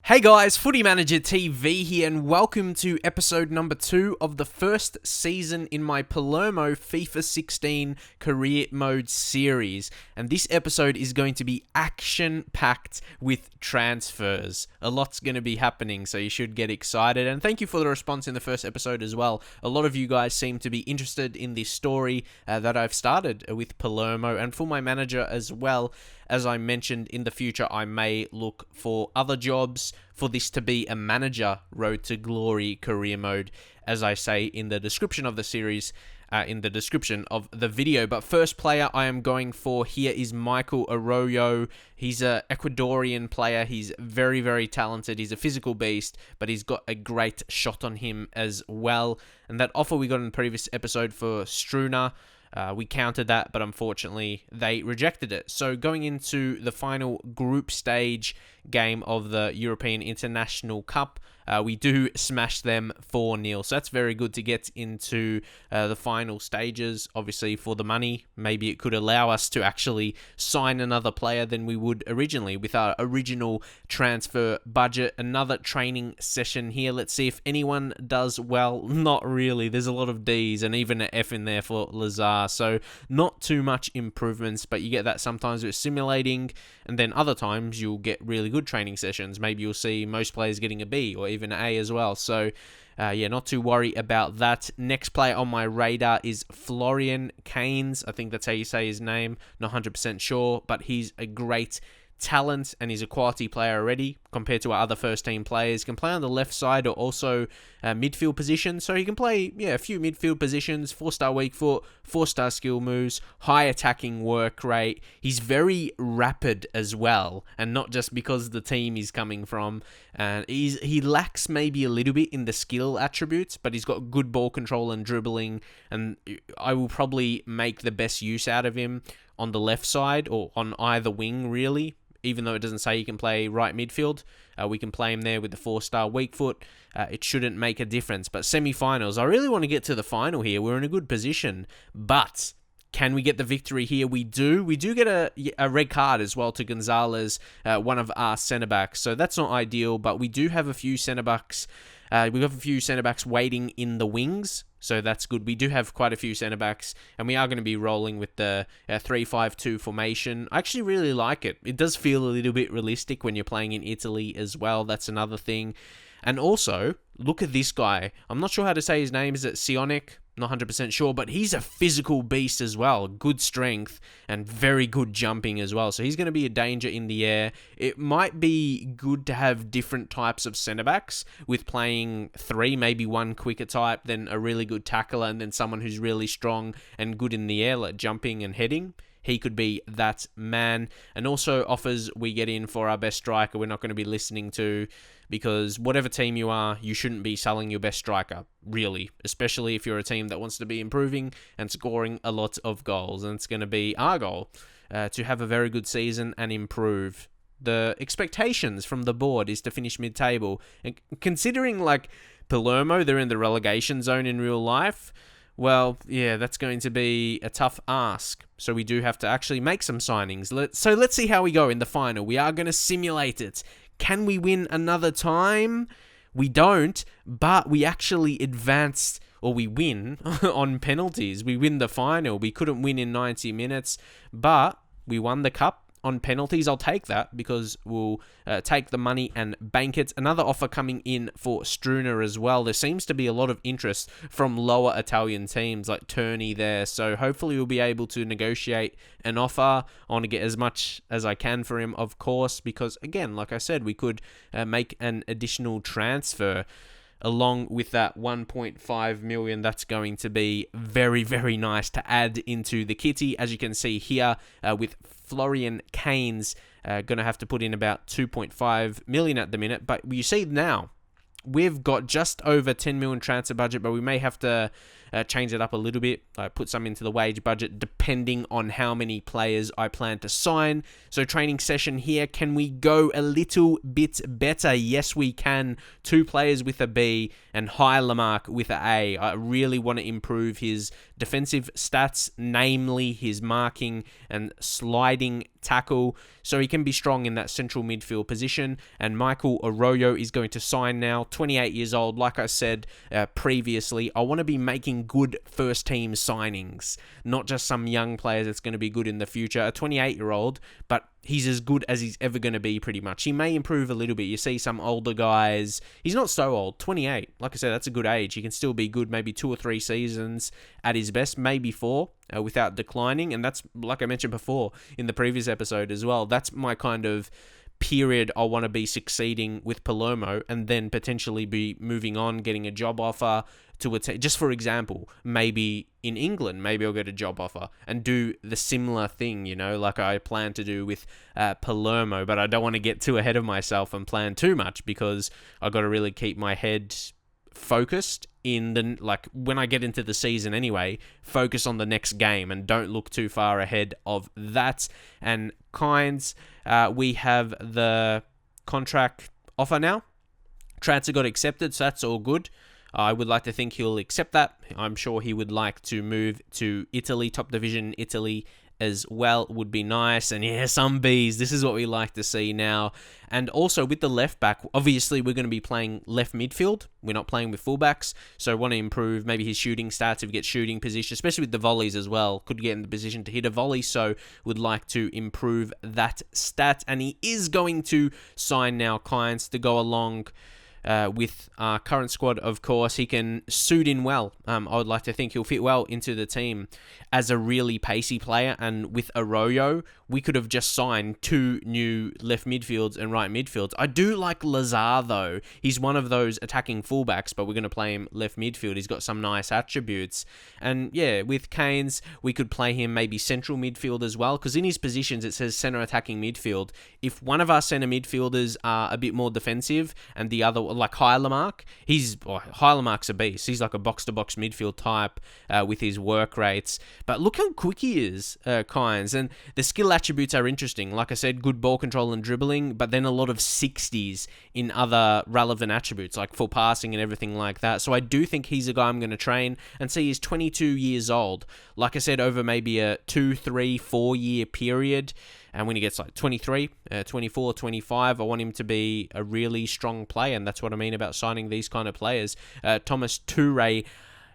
Hey guys, Footy Manager TV here, and welcome to episode number 2 of the first season in my Palermo FIFA 16 career mode series. And this episode is going to be action-packed with transfers. A lot's going to be happening, so you should get excited. And thank you for the response in the first episode as well. A lot of you guys seem to be interested in this story that I've started with Palermo, and for my manager as well. As I mentioned, in the future, I may look for other jobs for this to be a manager road to glory career mode, as I say in the description of the series, in the description of the video. But first player I am going for here is Michael Arroyo. He's an Ecuadorian player. He's very, very talented. He's a physical beast, but he's got a great shot on him as well. And that offer we got in the previous episode for Struna, we countered that, but unfortunately they rejected it. So going into the final group stage game of the European International Cup, we do smash them 4-0. So that's very good to get into the final stages. Obviously for the money, maybe it could allow us to actually sign another player than we would originally with our original transfer budget. Another training session here. Let's see if anyone does well. Not really. There's a lot of D's and even an F in there for Lazar. So not too much improvements, but you get that sometimes with simulating, and then other times you'll get really good training sessions. Maybe you'll see most players getting a B or even an A as well. So yeah, not to worry about that. Next player on my radar is Florian Kainz. I think that's how you say his name. Not 100% sure, but he's a great talent and he's a quality player already compared to our other first team players. Can play on the left side or also midfield position, so he can play a few midfield positions. 4-star weak foot, 4-star skill moves, high attacking work rate. He's very rapid as well, and not just because the team he's coming from. And he lacks maybe a little bit in the skill attributes, but he's got good ball control and dribbling, and I will probably make the best use out of him on the left side or on either wing, really. Even though it doesn't say he can play right midfield, we can play him there with the 4-star weak foot. It shouldn't make a difference. But semi-finals, I really want to get to the final here. We're in a good position, but can we get the victory here? We do. We do get a red card as well to Gonzalez, one of our centre-backs. So that's not ideal, but we do have a few centre-backs. We have a few centre-backs waiting in the wings, so that's good. We do have quite a few centre-backs, and we are going to be rolling with the 3-5-2 formation. I actually really like it. It does feel a little bit realistic when you're playing in Italy as well. That's another thing. And also, look at this guy. I'm not sure how to say his name. Is it Sionic? Not 100% sure, but he's a physical beast as well. Good strength and very good jumping as well. So he's going to be a danger in the air. It might be good to have different types of centre-backs with playing 3, maybe one quicker type, then a really good tackler, and then someone who's really strong and good in the air, like jumping and heading. He could be that man. And also offers we get in for our best striker, we're not going to be listening to, because whatever team you are, you shouldn't be selling your best striker, really, especially if you're a team that wants to be improving and scoring a lot of goals. And it's going to be our goal to have a very good season and improve. The expectations from the board is to finish mid-table. And considering, like, Palermo, they're in the relegation zone in real life, well, yeah, that's going to be a tough ask. So we do have to actually make some signings. So let's see how we go in the final. We are going to simulate it. Can we win another time? We don't, but we actually advanced, or we win on penalties. We win the final. We couldn't win in 90 minutes, but we won the cup on penalties. I'll take that because we'll take the money and bank it. Another offer coming in for Struna as well. There seems to be a lot of interest from lower Italian teams like Turney there. So hopefully we'll be able to negotiate an offer. I want to get as much as I can for him, of course, because again, like I said, we could make an additional transfer along with that 1.5 million. That's going to be very, very nice to add into the kitty. As you can see here with Florian Kainz, going to have to put in about 2.5 million at the minute. But you see now, we've got just over 10 million transfer budget, but we may have to change it up a little bit, put some into the wage budget depending on how many players I plan to sign. So training session here, can we go a little bit better? Yes, we can. 2 players with a B and Lamarck with an A. I really want to improve his defensive stats, namely his marking and sliding tackle, so he can be strong in that central midfield position. And Michael Arroyo is going to sign now, 28 years old. Like I said previously, I want to be making good first team signings, not just some young players that's going to be good in the future. A 28-year-old, but he's as good as he's ever going to be pretty much. He may improve a little bit. You see some older guys, he's not so old, 28. Like I said, that's a good age. He can still be good, maybe 2 or 3 seasons at his best, maybe 4, without declining. And that's, like I mentioned before in the previous episode as well, that's my kind of period I want to be succeeding with Palermo, and then potentially be moving on, getting a job offer to a just for example, maybe in England, maybe I'll get a job offer and do the similar thing, like I plan to do with Palermo. But I don't want to get too ahead of myself and plan too much, because I got to really keep my head focused in when I get into the season anyway, focus on the next game and don't look too far ahead of that. And Kynes, we have the contract offer now. Transfer got accepted, so that's all good. I would like to think he'll accept that. I'm sure he would like to move to Italy, top division Italy as well would be nice. And yeah, some Bs. This is what we like to see now. And also with the left back, obviously we're going to be playing left midfield. We're not playing with fullbacks. So I want to improve maybe his shooting stats if he gets shooting position, especially with the volleys as well. Could get in the position to hit a volley. So would like to improve that stat. And he is going to sign now, Kynes, to go along with our current squad. Of course, he can suit in well. I would like to think he'll fit well into the team as a really pacey player. And with Arroyo, we could have just signed 2 new left midfields and right midfields. I do like Lazar, though. He's one of those attacking fullbacks, but we're going to play him left midfield. He's got some nice attributes. And yeah, with Kynes, we could play him maybe central midfield as well, because in his positions, it says center attacking midfield. If one of our center midfielders are a bit more defensive and the other, like Lamarck, Lamarck's a beast. He's like a box-to-box midfield type with his work rates. But look how quick he is, Kynes. And the skill attributes are interesting. Like I said, good ball control and dribbling, but then a lot of 60s in other relevant attributes, like full passing and everything like that. So I do think he's a guy I'm going to train. And see, he's 22 years old. Like I said, over maybe a 2, 3, 4 year period. And when he gets like 23, 24, 25, I want him to be a really strong player. And that's what I mean about signing these kind of players. Thomas Toure,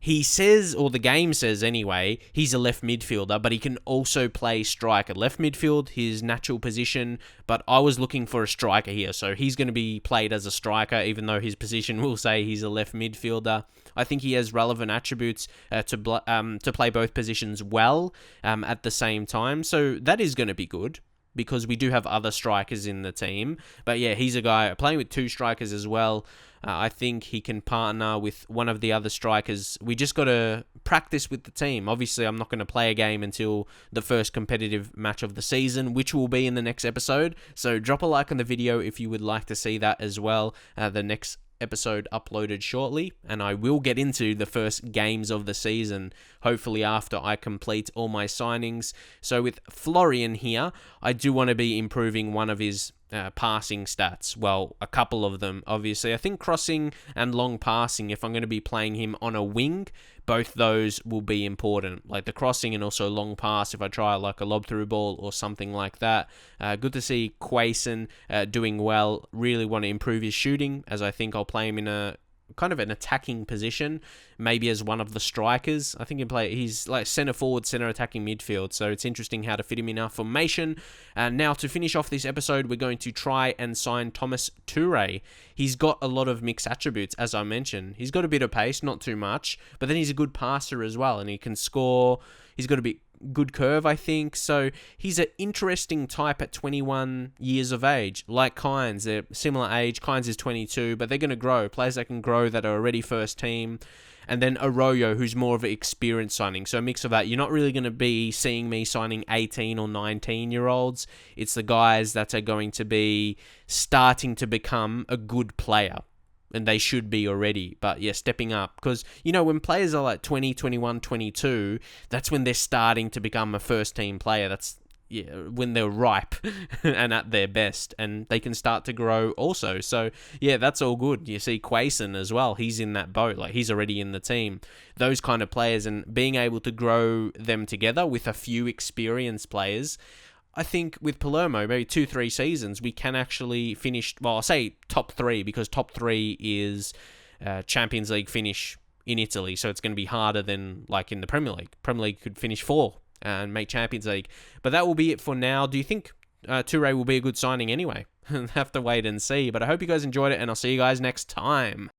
he says, or the game says anyway, he's a left midfielder, but he can also play striker. Left midfield, his natural position, but I was looking for a striker here. So he's going to be played as a striker, even though his position will say he's a left midfielder. I think he has relevant attributes to play both positions well at the same time. So that is going to be good, because we do have other strikers in the team. But yeah, he's a guy playing with 2 strikers as well. I think he can partner with one of the other strikers. We just got to practice with the team. Obviously, I'm not going to play a game until the first competitive match of the season, which will be in the next episode. So drop a like on the video if you would like to see that as well. The next episode uploaded shortly, and I will get into the first games of the season, hopefully after I complete all my signings. So with Florian here, I do want to be improving one of his passing stats. Well, a couple of them, obviously. I think crossing and long passing, if I'm going to be playing him on a wing, both those will be important. Like the crossing and also long pass, if I try like a lob through ball or something like that. Good to see Quayson doing well. Really want to improve his shooting, as I think I'll play him in a kind of an attacking position, maybe as one of the strikers. I think he's like center forward, center attacking midfield. So it's interesting how to fit him in our formation. And now to finish off this episode, we're going to try and sign Thomas Toure. He's got a lot of mixed attributes, as I mentioned. He's got a bit of pace, not too much, but then he's a good passer as well, and he can score. He's got a bit good curve, I think. So he's an interesting type at 21 years of age. Like Kynes, they're similar age. Kynes is 22, but they're going to grow. Players that can grow, that are already first team. And then Arroyo, who's more of an experienced signing. So a mix of that. You're not really going to be seeing me signing 18 or 19-year-olds. It's the guys that are going to be starting to become a good player. and they should be already. But yeah, stepping up. Because, when players are like 20, 21, 22, that's when they're starting to become a first-team player. That's when they're ripe and at their best, and they can start to grow also. So yeah, that's all good. You see Quayson as well. He's in that boat. Like, he's already in the team. Those kind of players, and being able to grow them together with a few experienced players, I think with Palermo, maybe 2-3 seasons, we can actually finish, well, I'll say top 3, because top 3 is Champions League finish in Italy, so it's going to be harder than like in the Premier League. Premier League could finish 4 and make Champions League. But that will be it for now. Do you think Toure will be a good signing anyway? Have to wait and see. But I hope you guys enjoyed it, and I'll see you guys next time.